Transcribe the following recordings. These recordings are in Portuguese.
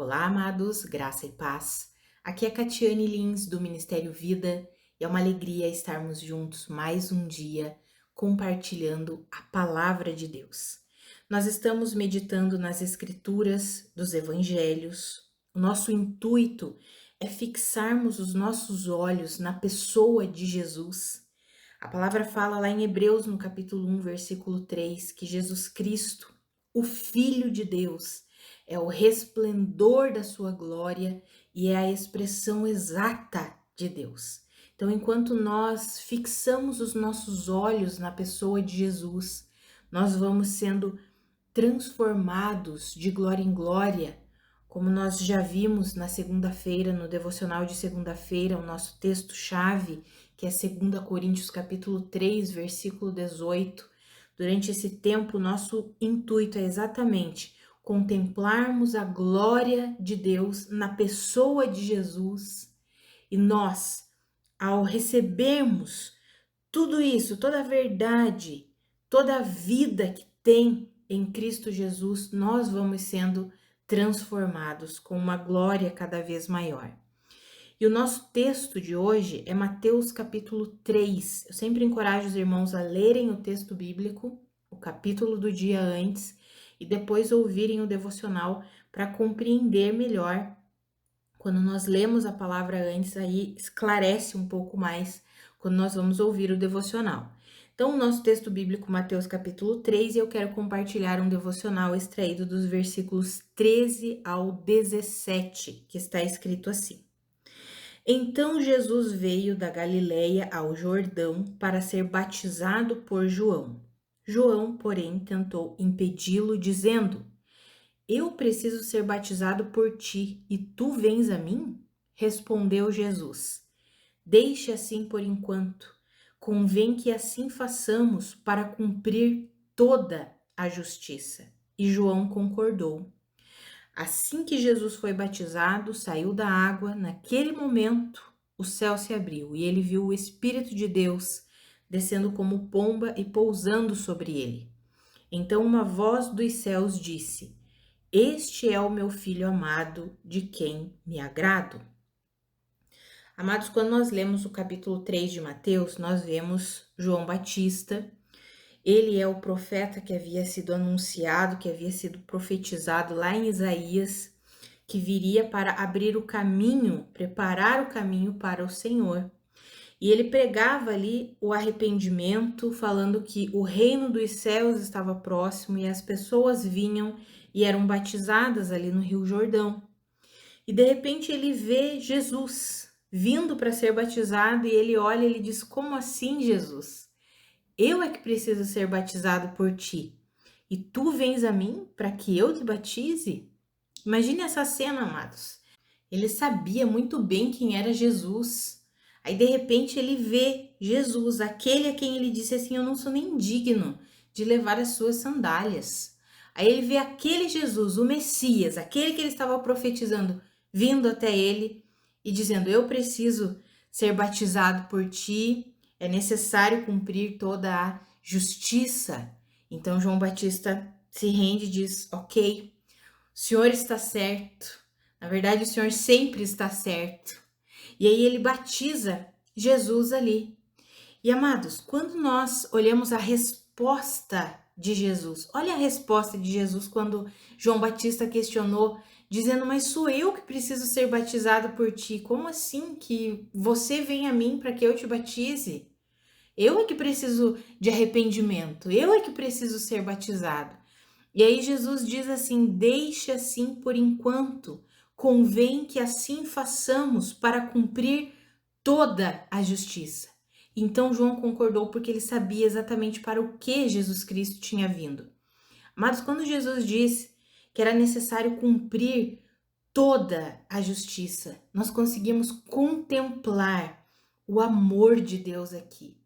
Olá, amados, graça e paz. Aqui é Catiane Lins, do Ministério Vida, e é uma alegria estarmos juntos mais um dia compartilhando a palavra de Deus. Nós estamos meditando nas Escrituras dos Evangelhos. O nosso intuito é fixarmos os nossos olhos na pessoa de Jesus. A palavra fala lá em Hebreus, no capítulo 1, versículo 3, que Jesus Cristo, o Filho de Deus, é o resplendor da sua glória e é a expressão exata de Deus. Então, enquanto nós fixamos os nossos olhos na pessoa de Jesus, nós vamos sendo transformados de glória em glória, como nós já vimos na segunda-feira, no devocional de segunda-feira, o nosso texto-chave, que é 2 Coríntios capítulo 3, versículo 18. Durante esse tempo, nosso intuito é exatamente contemplarmos a glória de Deus na pessoa de Jesus. E nós, ao recebermos tudo isso, toda a verdade, toda a vida que tem em Cristo Jesus, nós vamos sendo transformados com uma glória cada vez maior. E o nosso texto de hoje é Mateus capítulo 3. Eu sempre encorajo os irmãos a lerem o texto bíblico, o capítulo do dia antes, e depois ouvirem o devocional para compreender melhor. Quando nós lemos a palavra antes, aí esclarece um pouco mais quando nós vamos ouvir o devocional. Então, o nosso texto bíblico, Mateus capítulo 3, e eu quero compartilhar um devocional extraído dos versículos 13 ao 17, que está escrito assim. Então Jesus veio da Galileia ao Jordão para ser batizado por João. João, porém, tentou impedi-lo, dizendo: Eu preciso ser batizado por ti, e tu vens a mim? Respondeu Jesus: Deixe assim por enquanto. Convém que assim façamos para cumprir toda a justiça. E João concordou. Assim que Jesus foi batizado, saiu da água, naquele momento o céu se abriu e ele viu o Espírito de Deus descendo como pomba e pousando sobre ele. Então uma voz dos céus disse: Este é o meu filho amado, de quem me agrado. Amados, quando nós lemos o capítulo 3 de Mateus, nós vemos João Batista. Ele é o profeta que havia sido anunciado, que havia sido profetizado lá em Isaías, que viria para abrir o caminho, preparar o caminho para o Senhor. E ele pregava ali o arrependimento, falando que o reino dos céus estava próximo e as pessoas vinham e eram batizadas ali no Rio Jordão. E de repente ele vê Jesus vindo para ser batizado e ele olha e ele diz: Como assim, Jesus? Eu é que preciso ser batizado por ti. E tu vens a mim para que eu te batize? Imagine essa cena, amados. Ele sabia muito bem quem era Jesus. Aí, de repente, ele vê Jesus, aquele a quem ele disse assim: Eu não sou nem digno de levar as suas sandálias. Aí ele vê aquele Jesus, o Messias, aquele que ele estava profetizando, vindo até ele e dizendo: Eu preciso ser batizado por ti, é necessário cumprir toda a justiça. Então, João Batista se rende e diz: Ok, o Senhor está certo. Na verdade, o Senhor sempre está certo. E aí ele batiza Jesus ali. E amados, quando nós olhamos a resposta de Jesus, olha a resposta de Jesus quando João Batista questionou, dizendo: Mas sou eu que preciso ser batizado por ti. Como assim que você vem a mim para que eu te batize? Eu é que preciso de arrependimento, eu é que preciso ser batizado. E aí Jesus diz assim: Deixe assim por enquanto, convém que assim façamos para cumprir toda a justiça. Então João concordou porque ele sabia exatamente para o que Jesus Cristo tinha vindo. Mas quando Jesus disse que era necessário cumprir toda a justiça, nós conseguimos contemplar o amor de Deus aqui,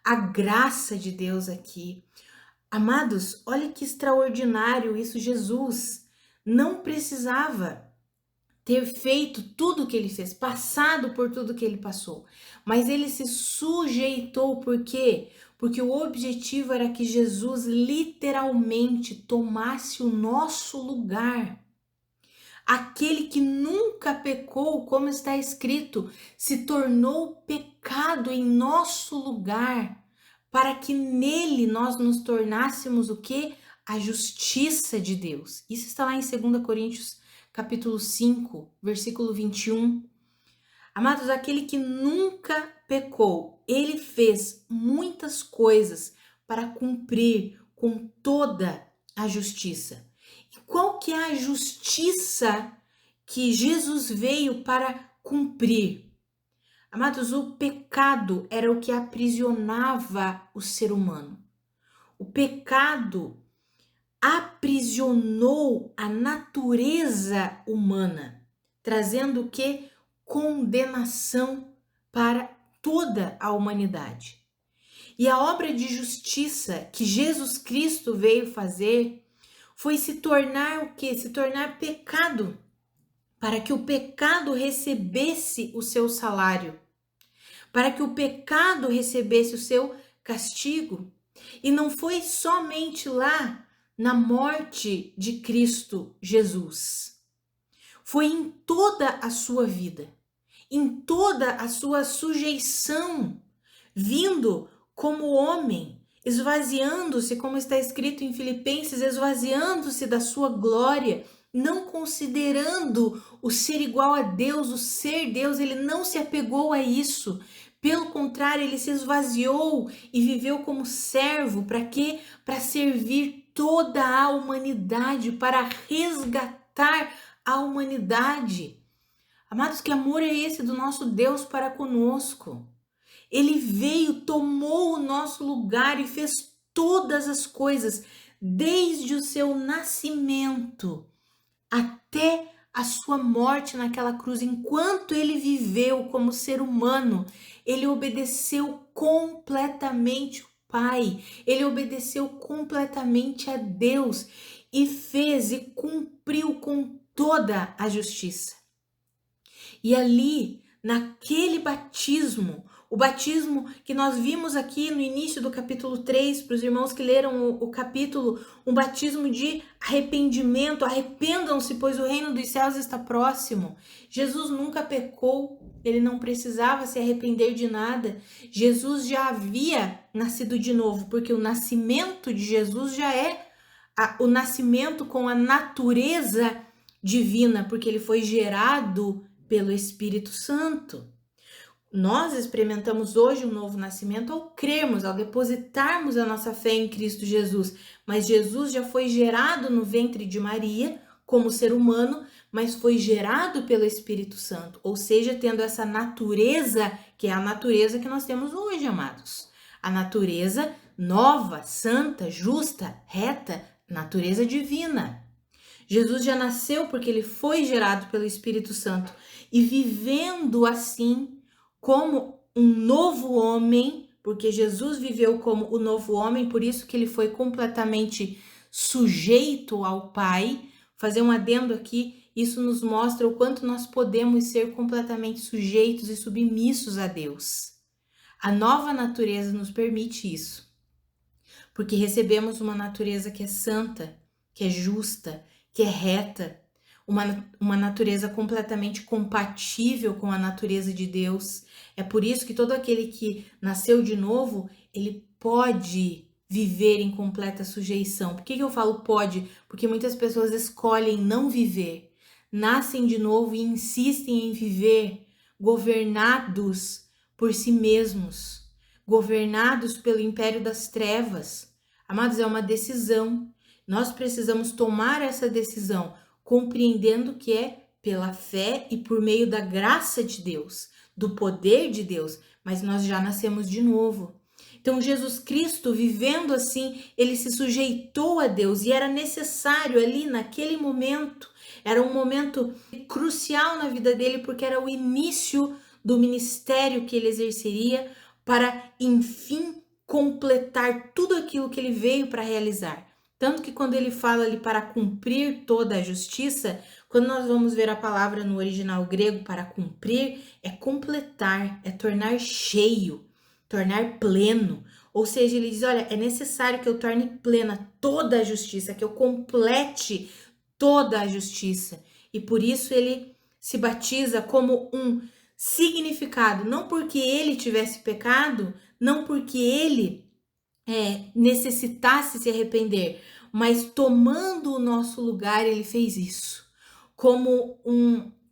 a graça de Deus aqui. Amados, olha que extraordinário isso. Jesus não precisava ter feito tudo o que ele fez, passado por tudo que ele passou, mas ele se sujeitou. Por quê? Porque o objetivo era que Jesus literalmente tomasse o nosso lugar. Aquele que nunca pecou, como está escrito, se tornou pecado em nosso lugar, para que nele nós nos tornássemos o quê? A justiça de Deus. Isso está lá em 2 Coríntios, capítulo 5, versículo 21. Amados, aquele que nunca pecou, ele fez muitas coisas para cumprir com toda a justiça. E qual que é a justiça que Jesus veio para cumprir? Amados, o pecado era o que aprisionava o ser humano. O pecado aprisionou a natureza humana, trazendo o que? Condenação para toda a humanidade. E a obra de justiça que Jesus Cristo veio fazer foi se tornar o quê? Se tornar pecado, para que o pecado recebesse o seu salário, para que o pecado recebesse o seu castigo. E não foi somente lá na morte de Cristo Jesus. Foi em toda a sua vida, em toda a sua sujeição, vindo como homem, esvaziando-se, como está escrito em Filipenses, esvaziando-se da sua glória, não considerando o ser igual a Deus, o ser Deus, ele não se apegou a isso. Pelo contrário, ele se esvaziou e viveu como servo. Para quê? Para servir toda a humanidade, para resgatar a humanidade. Amados, que amor é esse do nosso Deus para conosco? Ele veio, tomou o nosso lugar e fez todas as coisas, desde o seu nascimento até a sua morte naquela cruz. Enquanto ele viveu como ser humano, ele obedeceu completamente o Pai, ele obedeceu completamente a Deus e fez e cumpriu com toda a justiça. E ali, naquele batismo, o batismo que nós vimos aqui no início do capítulo 3, para os irmãos que leram o capítulo, um batismo de arrependimento, arrependam-se, pois o reino dos céus está próximo. Jesus nunca pecou, ele não precisava se arrepender de nada. Jesus já havia nascido de novo, porque o nascimento de Jesus já é o nascimento com a natureza divina, porque ele foi gerado pelo Espírito Santo. Nós experimentamos hoje um novo nascimento ao crermos, ao depositarmos a nossa fé em Cristo Jesus. Mas Jesus já foi gerado no ventre de Maria como ser humano, mas foi gerado pelo Espírito Santo, ou seja, tendo essa natureza, que é a natureza que nós temos hoje, amados. A natureza nova, santa, justa, reta, natureza divina. Jesus já nasceu porque ele foi gerado pelo Espírito Santo e vivendo assim como um novo homem, porque Jesus viveu como o novo homem, por isso que ele foi completamente sujeito ao Pai. Fazer um adendo aqui, isso nos mostra o quanto nós podemos ser completamente sujeitos e submissos a Deus. A nova natureza nos permite isso, porque recebemos uma natureza que é santa, que é justa, que é reta, uma natureza completamente compatível com a natureza de Deus. É por isso que todo aquele que nasceu de novo, ele pode viver em completa sujeição. Por que eu falo pode? Porque muitas pessoas escolhem não viver, nascem de novo e insistem em viver governados por si mesmos, governados pelo império das trevas. Amados, é uma decisão. Nós precisamos tomar essa decisão, compreendendo que é pela fé e por meio da graça de Deus, do poder de Deus, mas nós já nascemos de novo. Então, Jesus Cristo, vivendo assim, ele se sujeitou a Deus e era necessário ali naquele momento, era um momento crucial na vida dele, porque era o início do ministério que ele exerceria para, enfim, completar tudo aquilo que ele veio para realizar. Tanto que quando ele fala ali para cumprir toda a justiça, quando nós vamos ver a palavra no original grego para cumprir, é completar, é tornar cheio, tornar pleno. Ou seja, ele diz, olha, é necessário que eu torne plena toda a justiça, que eu complete toda a justiça. E por isso ele se batiza como um significado, não porque ele tivesse pecado, não porque ele necessitasse se arrepender, mas tomando o nosso lugar, ele fez isso como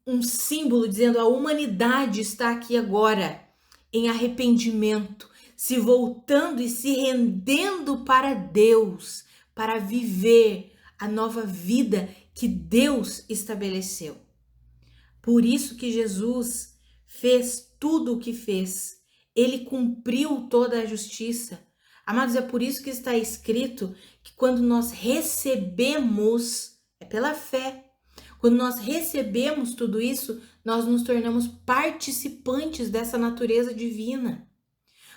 um símbolo, dizendo a humanidade está aqui agora em arrependimento, se voltando e se rendendo para Deus, para viver a nova vida que Deus estabeleceu. Por isso que Jesus fez tudo o que fez. Ele cumpriu toda a justiça. Amados, é por isso que está escrito que quando nós recebemos, é pela fé. Quando nós recebemos tudo isso, nós nos tornamos participantes dessa natureza divina.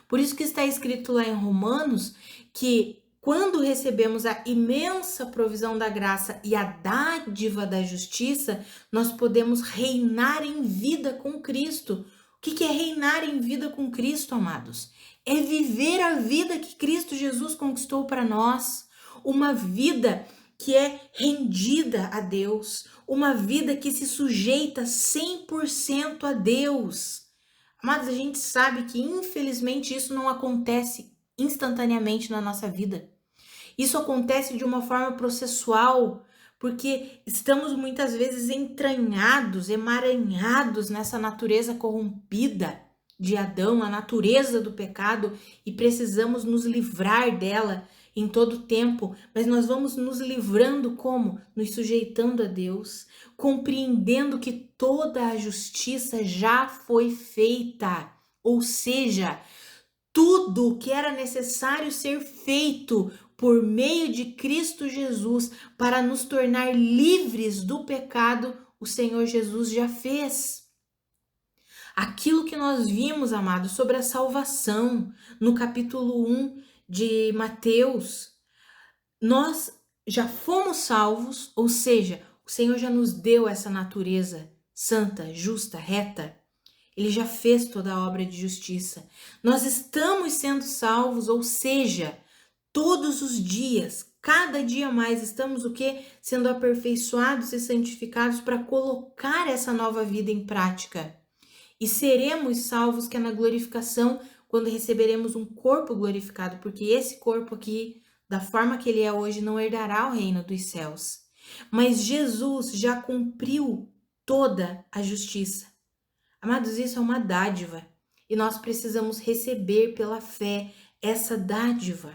Por isso que está escrito lá em Romanos que quando recebemos a imensa provisão da graça e a dádiva da justiça, nós podemos reinar em vida com Cristo. O que é reinar em vida com Cristo, amados? É viver a vida que Cristo Jesus conquistou para nós. Uma vida que é rendida a Deus. Uma vida que se sujeita 100% a Deus. Amados, a gente sabe que infelizmente isso não acontece instantaneamente na nossa vida. Isso acontece de uma forma processual, porque estamos muitas vezes entranhados, emaranhados nessa natureza corrompida de Adão, a natureza do pecado, e precisamos nos livrar dela em todo tempo, mas nós vamos nos livrando como? Nos sujeitando a Deus, compreendendo que toda a justiça já foi feita, ou seja, tudo que era necessário ser feito por meio de Cristo Jesus para nos tornar livres do pecado, o Senhor Jesus já fez. Aquilo que nós vimos, amados, sobre a salvação, no capítulo 1 de Mateus, nós já fomos salvos, ou seja, o Senhor já nos deu essa natureza santa, justa, reta. Ele já fez toda a obra de justiça. Nós estamos sendo salvos, ou seja, todos os dias, cada dia mais, estamos o quê? Sendo aperfeiçoados e santificados para colocar essa nova vida em prática. E seremos salvos que é na glorificação, quando receberemos um corpo glorificado, porque esse corpo aqui, da forma que ele é hoje, não herdará o reino dos céus. Mas Jesus já cumpriu toda a justiça. Amados, isso é uma dádiva e nós precisamos receber pela fé essa dádiva.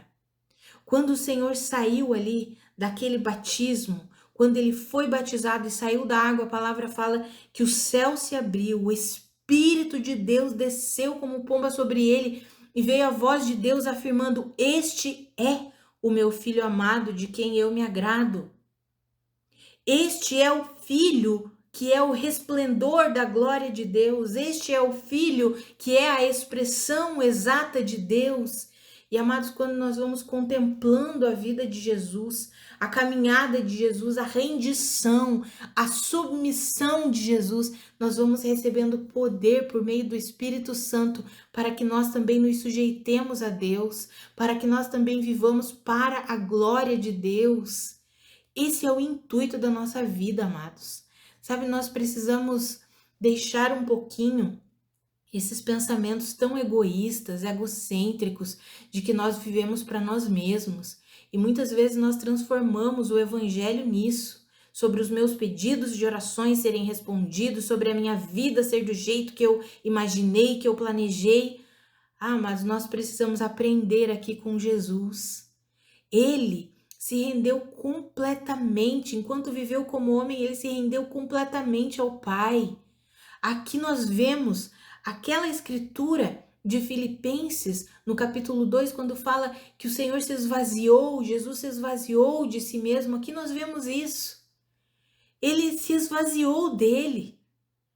Quando o Senhor saiu ali daquele batismo, quando ele foi batizado e saiu da água, a palavra fala que o céu se abriu, o Espírito de Deus desceu como pomba sobre ele e veio a voz de Deus afirmando: "Este é o meu filho amado, de quem eu me agrado." Este é o Filho que é o resplendor da glória de Deus. Este é o Filho que é a expressão exata de Deus. E amados, quando nós vamos contemplando a vida de Jesus, a caminhada de Jesus, a rendição, a submissão de Jesus, nós vamos recebendo poder por meio do Espírito Santo para que nós também nos sujeitemos a Deus, para que nós também vivamos para a glória de Deus. Esse é o intuito da nossa vida, amados. Sabe, nós precisamos deixar um pouquinho esses pensamentos tão egoístas, egocêntricos, de que nós vivemos para nós mesmos. E muitas vezes nós transformamos o evangelho nisso, sobre os meus pedidos de orações serem respondidos, sobre a minha vida ser do jeito que eu imaginei, que eu planejei. Mas nós precisamos aprender aqui com Jesus. Ele se rendeu completamente, enquanto viveu como homem, ele se rendeu completamente ao Pai. Aqui nós vemos aquela escritura de Filipenses, no capítulo 2, quando fala que o Senhor se esvaziou, Jesus se esvaziou de si mesmo. Aqui nós vemos isso. Ele se esvaziou dele,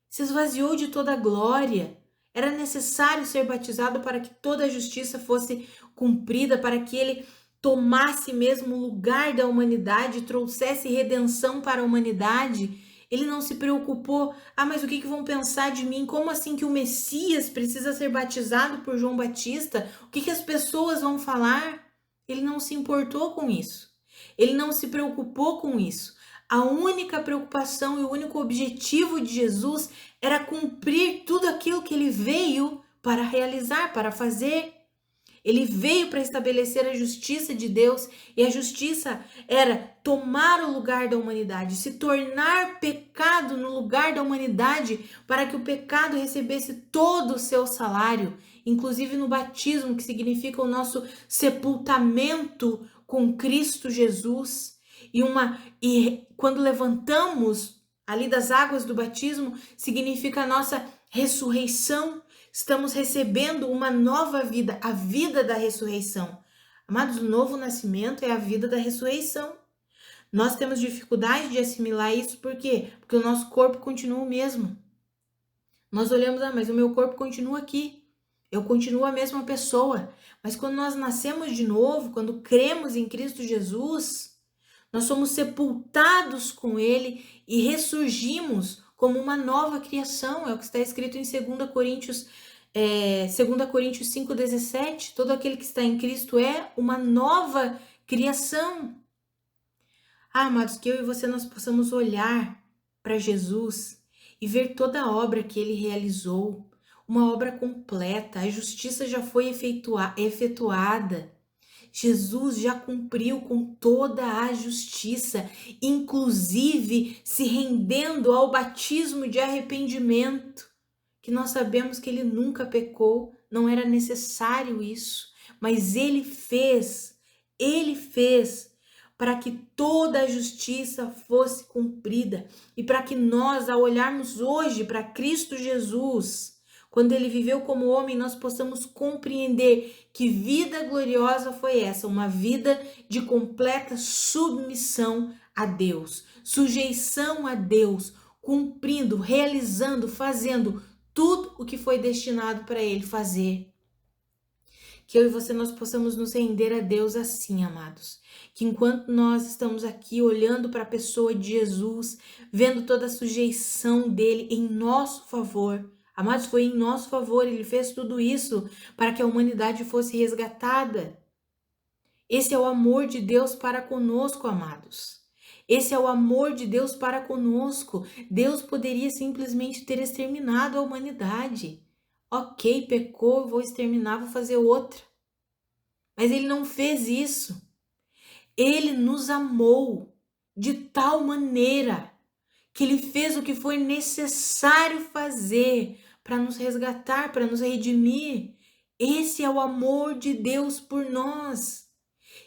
se esvaziou de toda a glória. Era necessário ser batizado para que toda a justiça fosse cumprida, para que ele tomasse mesmo o lugar da humanidade, trouxesse redenção para a humanidade. Ele não se preocupou, mas o que vão pensar de mim? Como assim que o Messias precisa ser batizado por João Batista? O que as pessoas vão falar? Ele não se importou com isso. Ele não se preocupou com isso. A única preocupação e o único objetivo de Jesus era cumprir tudo aquilo que ele veio para realizar, para fazer. Ele veio para estabelecer a justiça de Deus, e a justiça era tomar o lugar da humanidade, se tornar pecado no lugar da humanidade, para que o pecado recebesse todo o seu salário, inclusive no batismo, que significa o nosso sepultamento com Cristo Jesus. E quando levantamos ali das águas do batismo, significa a nossa ressurreição. Estamos recebendo uma nova vida, a vida da ressurreição. Amados, o novo nascimento é a vida da ressurreição. Nós temos dificuldade de assimilar isso, por quê? Porque o nosso corpo continua o mesmo. Nós olhamos, mas o meu corpo continua aqui. Eu continuo a mesma pessoa. Mas quando nós nascemos de novo, quando cremos em Cristo Jesus, nós somos sepultados com Ele e ressurgimos como uma nova criação. É o que está escrito em 2 Coríntios 5,17. Todo aquele que está em Cristo é uma nova criação. Amados, que eu e você nós possamos olhar para Jesus e ver toda a obra que ele realizou, uma obra completa. A justiça já foi efetuada. Jesus já cumpriu com toda a justiça, inclusive se rendendo ao batismo de arrependimento, que nós sabemos que ele nunca pecou, não era necessário isso, mas ele fez para que toda a justiça fosse cumprida e para que nós, ao olharmos hoje para Cristo Jesus, quando ele viveu como homem, nós possamos compreender que vida gloriosa foi essa, uma vida de completa submissão a Deus, sujeição a Deus, cumprindo, realizando, fazendo tudo o que foi destinado para ele fazer. Que eu e você nós possamos nos render a Deus assim, amados. Que enquanto nós estamos aqui olhando para a pessoa de Jesus, vendo toda a sujeição dele em nosso favor, amados, foi em nosso favor, ele fez tudo isso para que a humanidade fosse resgatada. Esse é o amor de Deus para conosco, amados. Esse é o amor de Deus para conosco. Deus poderia simplesmente ter exterminado a humanidade. Ok, pecou, vou exterminar, vou fazer outra. Mas ele não fez isso. Ele nos amou de tal maneira que ele fez o que foi necessário fazer para nos resgatar, para nos redimir. Esse é o amor de Deus por nós.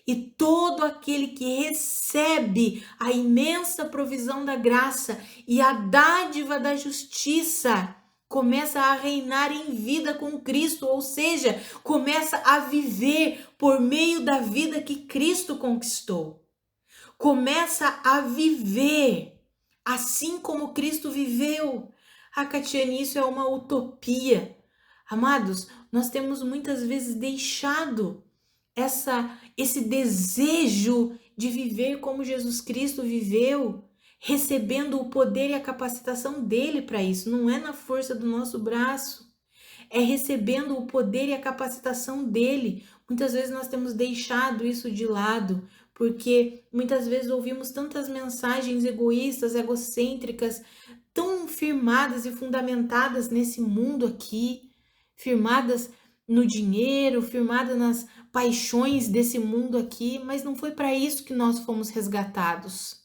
E todo aquele que recebe a imensa provisão da graça e a dádiva da justiça começa a reinar em vida com Cristo, ou seja, começa a viver por meio da vida que Cristo conquistou. Começa a viver assim como Cristo viveu. Catiane, isso é uma utopia. Amados, nós temos muitas vezes deixado esse desejo de viver como Jesus Cristo viveu, recebendo o poder e a capacitação dele para isso. Não é na força do nosso braço, é recebendo o poder e a capacitação dele. Muitas vezes nós temos deixado isso de lado, porque muitas vezes ouvimos tantas mensagens egoístas, egocêntricas, tão firmadas e fundamentadas nesse mundo aqui, firmadas no dinheiro, firmadas nas paixões desse mundo aqui, mas não foi para isso que nós fomos resgatados.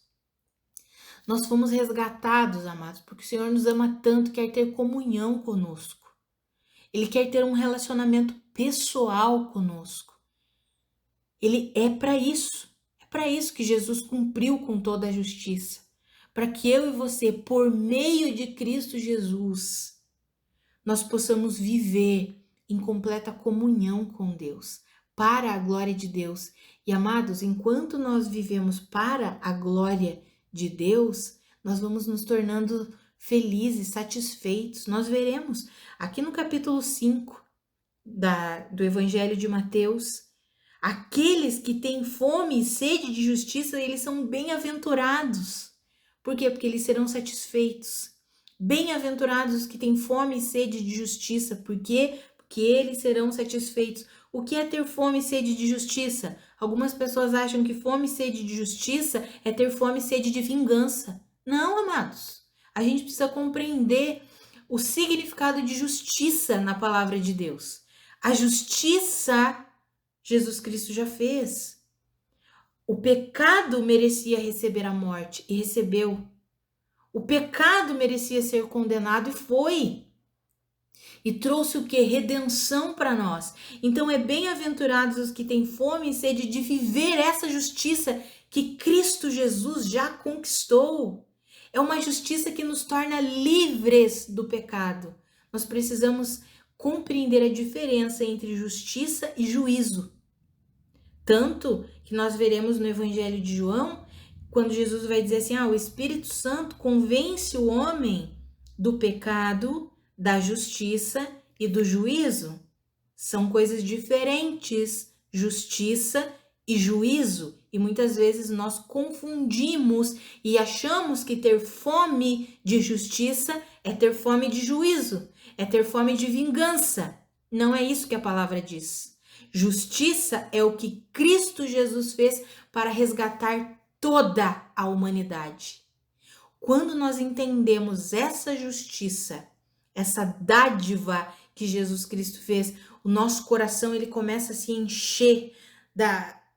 Nós fomos resgatados, amados, porque o Senhor nos ama tanto, quer ter comunhão conosco. Ele quer ter um relacionamento pessoal conosco. Ele é para isso. É para isso que Jesus cumpriu com toda a justiça. Para que eu e você, por meio de Cristo Jesus, nós possamos viver em completa comunhão com Deus, para a glória de Deus. E amados, enquanto nós vivemos para a glória de Deus, nós vamos nos tornando felizes, satisfeitos. Nós veremos aqui no capítulo 5 do Evangelho de Mateus, aqueles que têm fome e sede de justiça, eles são bem-aventurados. Por quê? Porque eles serão satisfeitos. Bem-aventurados os que têm fome e sede de justiça. Por quê? Porque eles serão satisfeitos. O que é ter fome e sede de justiça? Algumas pessoas acham que fome e sede de justiça é ter fome e sede de vingança. Não, amados. A gente precisa compreender o significado de justiça na palavra de Deus. A justiça Jesus Cristo já fez. O pecado merecia receber a morte e recebeu. O pecado merecia ser condenado e foi. E trouxe o que? Redenção para nós. Então é bem-aventurados os que têm fome e sede de viver essa justiça que Cristo Jesus já conquistou. É uma justiça que nos torna livres do pecado. Nós precisamos compreender a diferença entre justiça e juízo. Tanto que nós veremos no Evangelho de João, quando Jesus vai dizer assim: o Espírito Santo convence o homem do pecado, da justiça e do juízo. São coisas diferentes, justiça e juízo. E muitas vezes nós confundimos e achamos que ter fome de justiça é ter fome de juízo, é ter fome de vingança. Não é isso que a palavra diz. Justiça é o que Cristo Jesus fez para resgatar toda a humanidade. Quando nós entendemos essa justiça, essa dádiva que Jesus Cristo fez, o nosso coração ele começa a se encher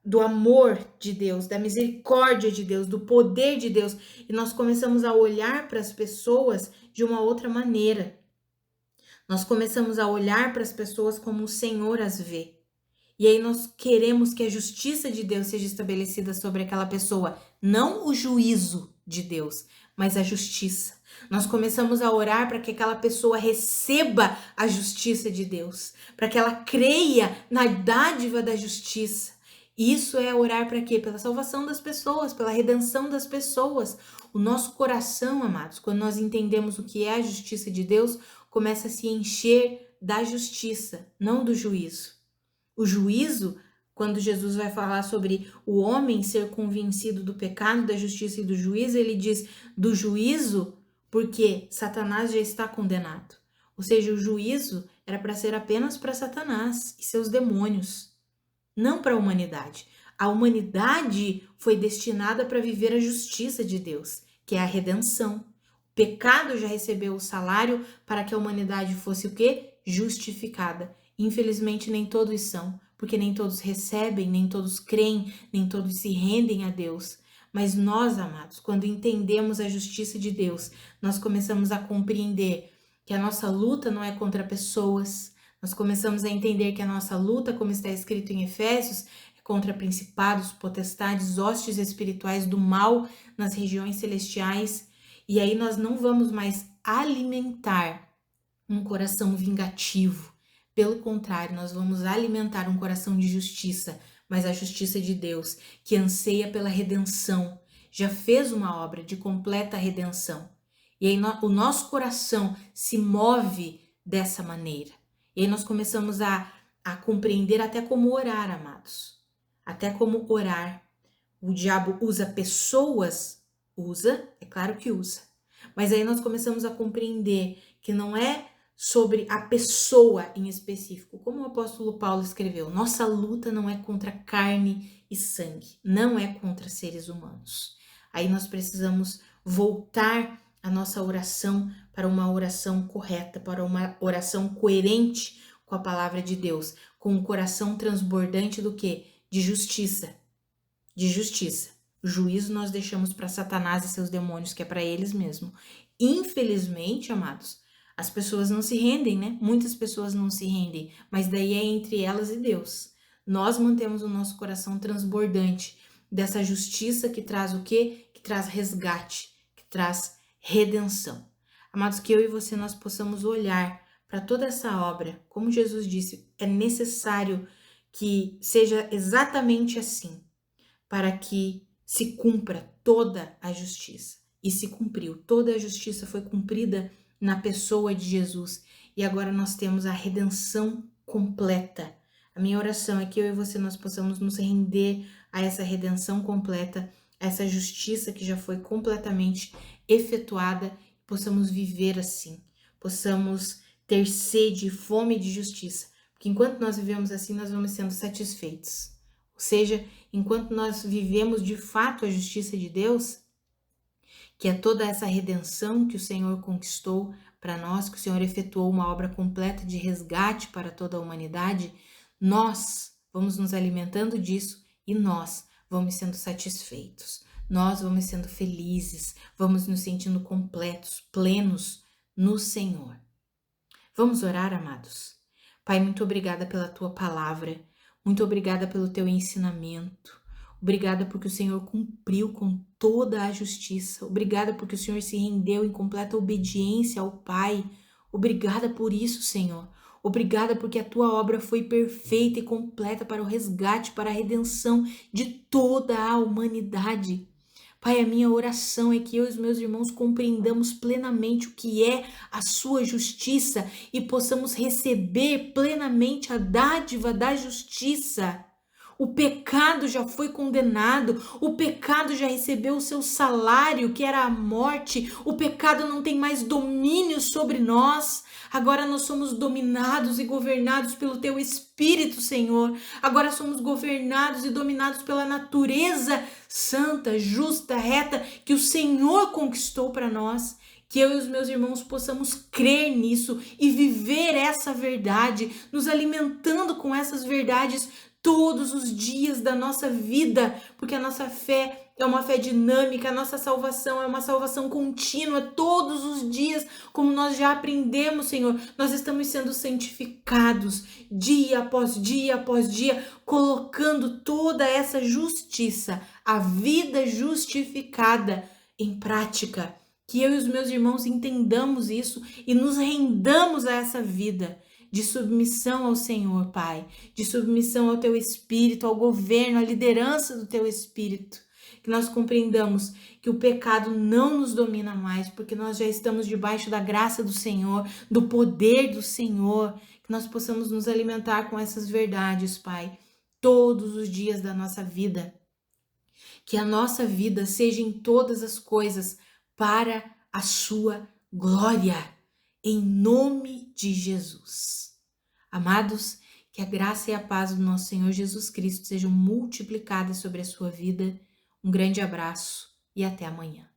do amor de Deus, da misericórdia de Deus, do poder de Deus, e nós começamos a olhar para as pessoas de uma outra maneira. Nós começamos a olhar para as pessoas como o Senhor as vê. E aí nós queremos que a justiça de Deus seja estabelecida sobre aquela pessoa, não o juízo de Deus, mas a justiça. Nós começamos a orar para que aquela pessoa receba a justiça de Deus, para que ela creia na dádiva da justiça. Isso é orar para quê? Pela salvação das pessoas, pela redenção das pessoas. O nosso coração, amados, quando nós entendemos o que é a justiça de Deus, começa a se encher da justiça, não do juízo. O juízo, quando Jesus vai falar sobre o homem ser convencido do pecado, da justiça e do juízo, ele diz do juízo porque Satanás já está condenado. Ou seja, o juízo era para ser apenas para Satanás e seus demônios, não para a humanidade. A humanidade foi destinada para viver a justiça de Deus, que é a redenção. O pecado já recebeu o salário para que a humanidade fosse o quê? Justificada. Infelizmente, nem todos são, porque nem todos recebem, nem todos creem, nem todos se rendem a Deus. Mas nós, amados, quando entendemos a justiça de Deus, nós começamos a compreender que a nossa luta não é contra pessoas. Nós começamos a entender que a nossa luta, como está escrito em Efésios, é contra principados, potestades, hostes espirituais do mal nas regiões celestiais. E aí nós não vamos mais alimentar um coração vingativo. Pelo contrário, nós vamos alimentar um coração de justiça, mas a justiça de Deus, que anseia pela redenção, já fez uma obra de completa redenção. E aí o nosso coração se move dessa maneira. E aí nós começamos a compreender até como orar, amados. Até como orar. O diabo usa pessoas? Usa, é claro que usa. Mas aí nós começamos a compreender que não é sobre a pessoa em específico. Como o apóstolo Paulo escreveu, nossa luta não é contra carne e sangue, não é contra seres humanos. Aí nós precisamos voltar a nossa oração para uma oração correta, para uma oração coerente com a palavra de Deus, com um coração transbordante do quê? De justiça. De justiça. O juízo nós deixamos para Satanás e seus demônios, que é para eles mesmos. Infelizmente, amados, as pessoas não se rendem, né? Muitas pessoas não se rendem, mas daí é entre elas e Deus. Nós mantemos o nosso coração transbordante dessa justiça que traz o quê? Que traz resgate, que traz redenção. Amados, que eu e você nós possamos olhar para toda essa obra. Como Jesus disse, é necessário que seja exatamente assim, para que se cumpra toda a justiça. E se cumpriu, toda a justiça foi cumprida na pessoa de Jesus. E agora nós temos a redenção completa. A minha oração é que eu e você nós possamos nos render a essa redenção completa, a essa justiça que já foi completamente efetuada, possamos viver assim, possamos ter sede e fome de justiça, porque enquanto nós vivemos assim, nós vamos sendo satisfeitos. Ou seja, enquanto nós vivemos de fato a justiça de Deus, que é toda essa redenção que o Senhor conquistou para nós, que o Senhor efetuou uma obra completa de resgate para toda a humanidade, nós vamos nos alimentando disso e nós vamos sendo satisfeitos. Nós vamos sendo felizes, vamos nos sentindo completos, plenos no Senhor. Vamos orar, amados? Pai, muito obrigada pela tua palavra, muito obrigada pelo teu ensinamento. Obrigada porque o Senhor cumpriu com toda a justiça. Obrigada porque o Senhor se rendeu em completa obediência ao Pai. Obrigada por isso, Senhor. Obrigada porque a tua obra foi perfeita e completa para o resgate, para a redenção de toda a humanidade. Pai, a minha oração é que eu e os meus irmãos compreendamos plenamente o que é a sua justiça e possamos receber plenamente a dádiva da justiça. O pecado já foi condenado, o pecado já recebeu o seu salário, que era a morte, o pecado não tem mais domínio sobre nós. Agora nós somos dominados e governados pelo teu Espírito, Senhor. Agora somos governados e dominados pela natureza santa, justa, reta que o Senhor conquistou para nós. Que eu e os meus irmãos possamos crer nisso e viver essa verdade, nos alimentando com essas verdades todos os dias da nossa vida, porque a nossa fé é uma fé dinâmica, a nossa salvação é uma salvação contínua, todos os dias, como nós já aprendemos, Senhor, nós estamos sendo santificados dia após dia, colocando toda essa justiça, a vida justificada em prática. Que eu e os meus irmãos entendamos isso e nos rendamos a essa vida de submissão ao Senhor, Pai, de submissão ao Teu Espírito, ao governo, à liderança do Teu Espírito. Que nós compreendamos que o pecado não nos domina mais, porque nós já estamos debaixo da graça do Senhor, do poder do Senhor. Que nós possamos nos alimentar com essas verdades, Pai, todos os dias da nossa vida. Que a nossa vida seja em todas as coisas para a sua glória. Em nome de Jesus. Amados, que a graça e a paz do nosso Senhor Jesus Cristo sejam multiplicadas sobre a sua vida. Um grande abraço e até amanhã.